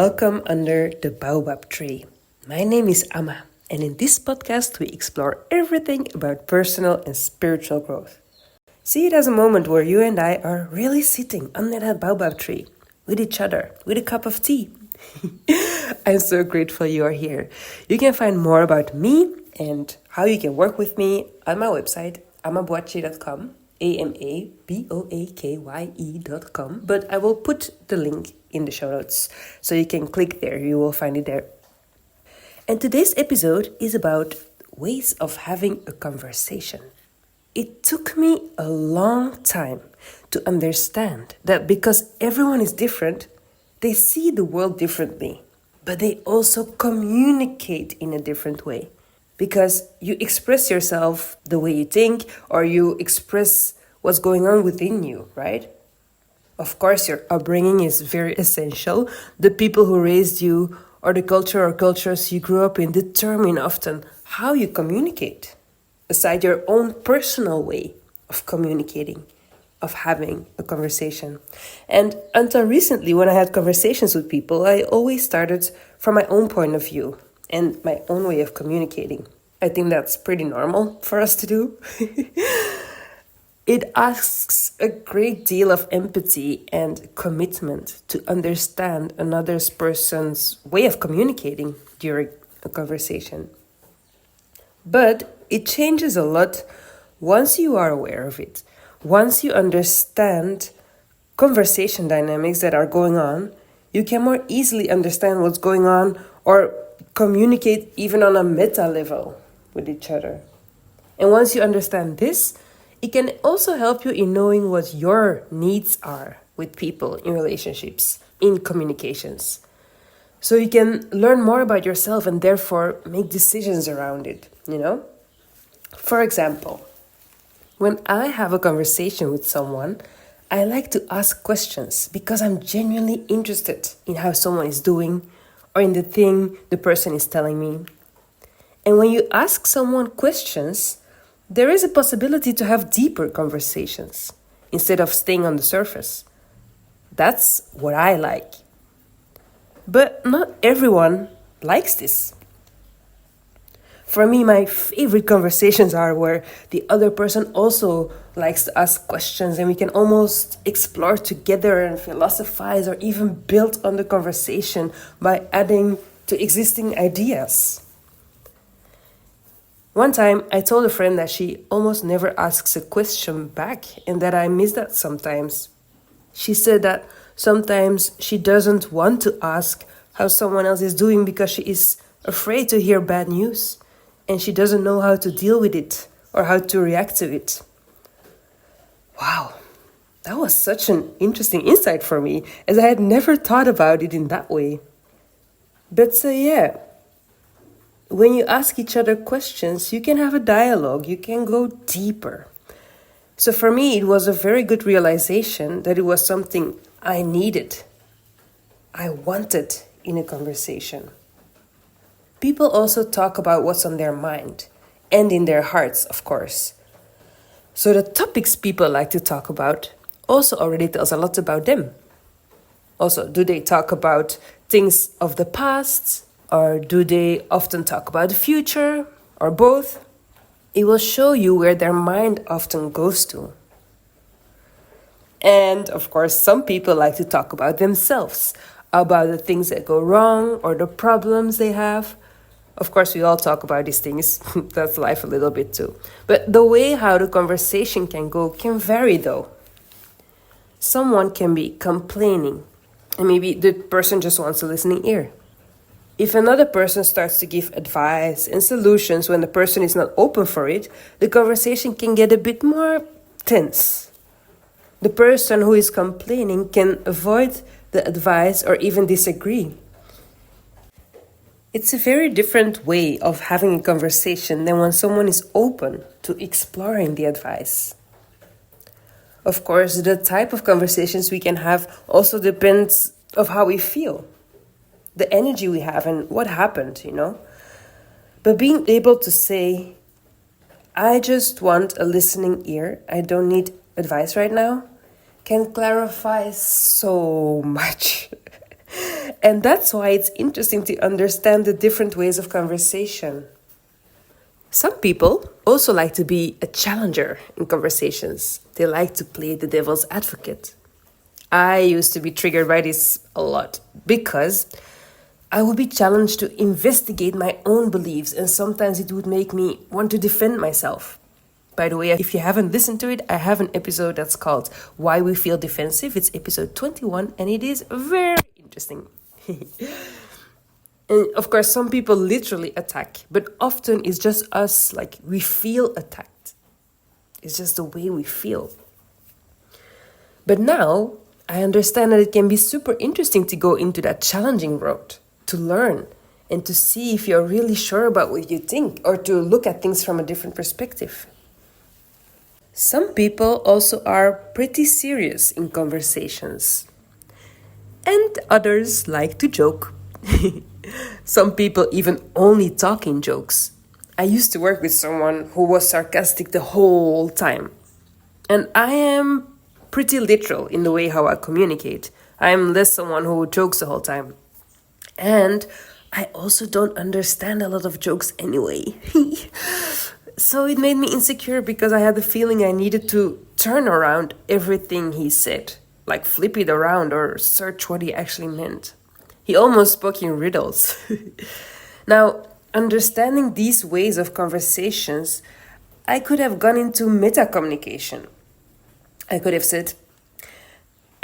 welcome under the baobab tree. My name is Amma, and in this podcast we explore everything about personal and spiritual growth. See it as a moment where you and I are really sitting under that baobab tree with each other, with a cup of tea. I'm so grateful you are here. You can find more about me and how you can work with me on my website, amaboakye.com, AMABOAKYE.com, but I will put the link in the show notes, so you can click there, you will find it there. And today's episode is about ways of having a conversation. It took me a long time to understand that because everyone is different, they see the world differently, but they also communicate in a different way. Because you express yourself the way you think, or you express what's going on within you, right? Of course, your upbringing is very essential. The people who raised you, or the culture or cultures you grew up in, determine often how you communicate, aside your own personal way of communicating, of having a conversation. And until recently, when I had conversations with people, I always started from my own point of view and my own way of communicating. I think that's pretty normal for us to do. It asks a great deal of empathy and commitment to understand another person's way of communicating during a conversation. But it changes a lot once you are aware of it. Once you understand conversation dynamics that are going on, you can more easily understand what's going on or communicate even on a meta level with each other. And once you understand this, it can also help you in knowing what your needs are with people in relationships, in communications. So you can learn more about yourself and therefore make decisions around it, For example, when I have a conversation with someone, I like to ask questions because I'm genuinely interested in how someone is doing or in the thing the person is telling me. And when you ask someone questions, there is a possibility to have deeper conversations instead of staying on the surface. That's what I like. But not everyone likes this. For me, my favorite conversations are where the other person also likes to ask questions and we can almost explore together and philosophize or even build on the conversation by adding to existing ideas. One time, I told a friend that she almost never asks a question back and that I miss that sometimes. She said that sometimes she doesn't want to ask how someone else is doing because she is afraid to hear bad news and she doesn't know how to deal with it or how to react to it. Wow, that was such an interesting insight for me, as I had never thought about it in that way. But when you ask each other questions, you can have a dialogue, you can go deeper. So for me, it was a very good realization that it was something I needed, I wanted in a conversation. People also talk about what's on their mind and in their hearts, of course. So the topics people like to talk about also already tells a lot about them. Also, do they talk about things of the past? Or do they often talk about the future, or both? It will show you where their mind often goes to. And of course, some people like to talk about themselves, about the things that go wrong or the problems they have. Of course, we all talk about these things. That's life a little bit too. But the way how the conversation can go can vary though. Someone can be complaining, and maybe the person just wants a listening ear. If another person starts to give advice and solutions when the person is not open for it, the conversation can get a bit more tense. The person who is complaining can avoid the advice or even disagree. It's a very different way of having a conversation than when someone is open to exploring the advice. Of course, the type of conversations we can have also depends on how we feel. The energy we have and what happened, But being able to say, I just want a listening ear, I don't need advice right now, can clarify so much. And that's why it's interesting to understand the different ways of conversation. Some people also like to be a challenger in conversations. They like to play the devil's advocate. I used to be triggered by this a lot because I would be challenged to investigate my own beliefs, and sometimes it would make me want to defend myself. By the way, if you haven't listened to it, I have an episode that's called Why We Feel Defensive. It's episode 21, and it is very interesting. And of course, some people literally attack, but often it's just us, like we feel attacked. It's just the way we feel. But now, I understand that it can be super interesting to go into that challenging road, to learn, and to see if you're really sure about what you think, or to look at things from a different perspective. Some people also are pretty serious in conversations, and others like to joke. Some people even only talk in jokes. I used to work with someone who was sarcastic the whole time. And I am pretty literal in the way how I communicate. I am less someone who jokes the whole time. And I also don't understand a lot of jokes anyway. So it made me insecure because I had the feeling I needed to turn around everything he said, like flip it around or search what he actually meant. He almost spoke in riddles. Now, understanding these ways of conversations, I could have gone into meta-communication. I could have said,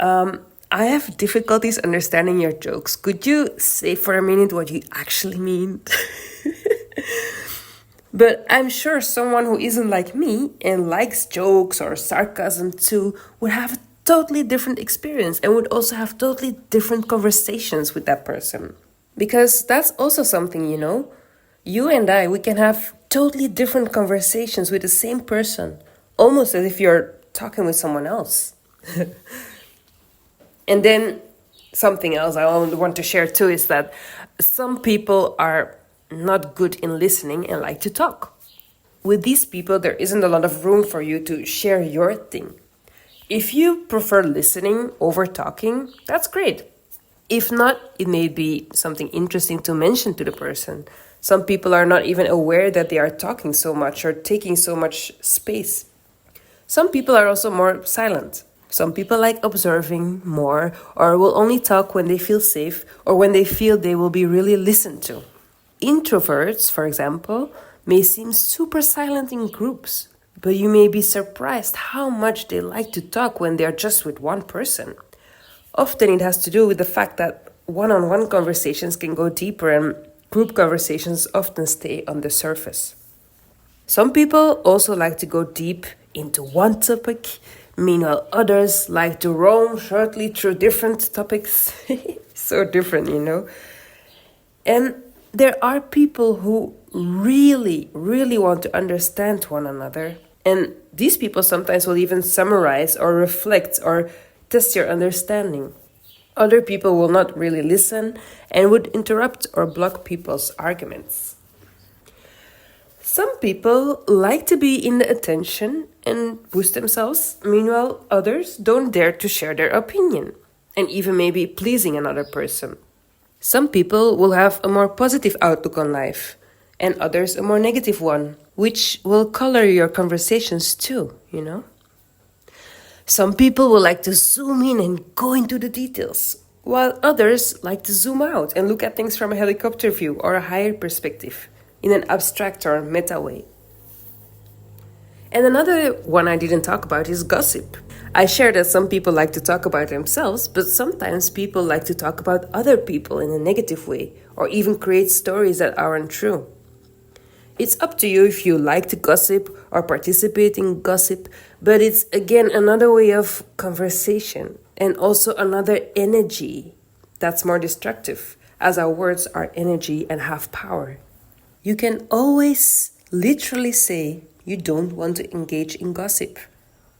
I have difficulties understanding your jokes. Could you say for a minute what you actually mean? But I'm sure someone who isn't like me and likes jokes or sarcasm too would have a totally different experience and would also have totally different conversations with that person. Because that's also something, you know. You and I, we can have totally different conversations with the same person, almost as if you're talking with someone else. And then something else I want to share too is that some people are not good in listening and like to talk. With these people, there isn't a lot of room for you to share your thing. If you prefer listening over talking, that's great. If not, it may be something interesting to mention to the person. Some people are not even aware that they are talking so much or taking so much space. Some people are also more silent. Some people like observing more or will only talk when they feel safe or when they feel they will be really listened to. Introverts, for example, may seem super silent in groups, but you may be surprised how much they like to talk when they're just with one person. Often it has to do with the fact that one-on-one conversations can go deeper and group conversations often stay on the surface. Some people also like to go deep into one topic, meanwhile others like to roam shortly through different topics. So different, you know. And there are people who really, really want to understand one another. And these people sometimes will even summarize or reflect or test your understanding. Other people will not really listen and would interrupt or block people's arguments. Some people like to be in the attention and boost themselves. Meanwhile, others don't dare to share their opinion and even maybe pleasing another person. Some people will have a more positive outlook on life and others a more negative one, which will color your conversations too, you know? Some people will like to zoom in and go into the details, while others like to zoom out and look at things from a helicopter view or a higher perspective, in an abstract or meta way. And another one I didn't talk about is gossip. I shared that some people like to talk about themselves, but sometimes people like to talk about other people in a negative way, or even create stories that aren't true. It's up to you if you like to gossip or participate in gossip, but it's again another way of conversation and also another energy that's more destructive, as our words are energy and have power. You can always literally say you don't want to engage in gossip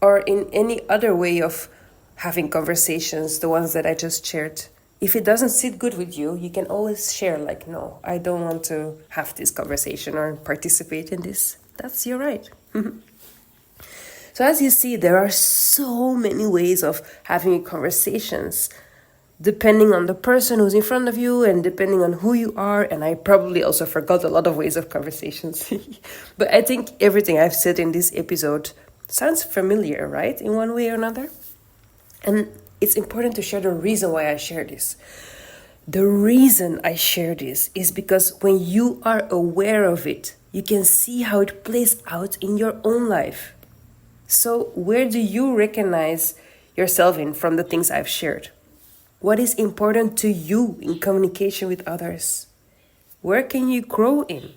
or in any other way of having conversations, the ones that I just shared. If it doesn't sit good with you, you can always share like, no, I don't want to have this conversation or participate in this. That's your right. So as you see, there are so many ways of having conversations. depending on the person who's in front of you and depending on who you are. And I probably also forgot a lot of ways of conversations. But I think everything I've said in this episode sounds familiar, right? In one way or another. And it's important to share the reason why I share this. The reason I share this is because when you are aware of it, you can see how it plays out in your own life. So where do you recognize yourself in from the things I've shared? What is important to you in communication with others? Where can you grow in?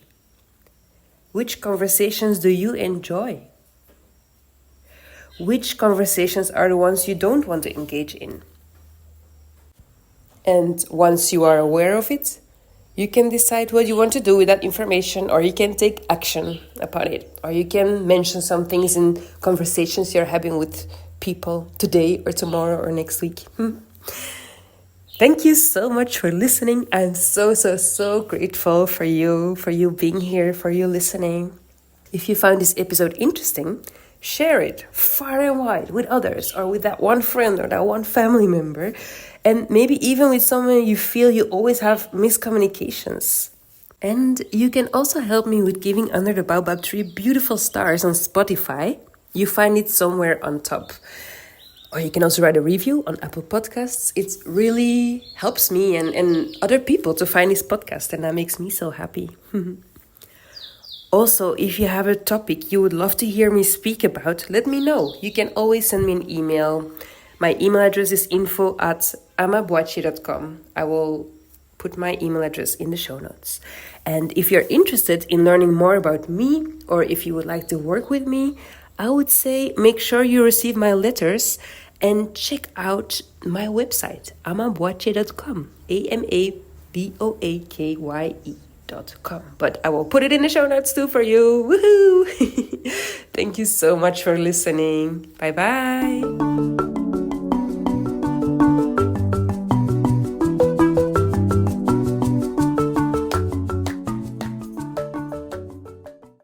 Which conversations do you enjoy? Which conversations are the ones you don't want to engage in? And once you are aware of it, you can decide what you want to do with that information, or you can take action upon it, or you can mention some things in conversations you're having with people today or tomorrow or next week. Thank you so much for listening. I'm so grateful for you being here, for you listening. If you found this episode interesting, share it far and wide with others, or with that one friend or that one family member, and maybe even with someone you feel you always have miscommunications. And you can also help me with giving Under the Baobab Tree beautiful stars on Spotify. You find it somewhere on top. Or you can also write a review on Apple Podcasts. It really helps me and other people to find this podcast, and that makes me so happy. Also, if you have a topic you would love to hear me speak about, let me know. You can always send me an email. My email address is info@amaboache.com. I will put my email address in the show notes. And if you're interested in learning more about me, or if you would like to work with me, I would say make sure you receive my letters and check out my website, amaboache.com. AMABOAKYE.com. But I will put it in the show notes too for you. Woohoo! Thank you so much for listening. Bye-bye.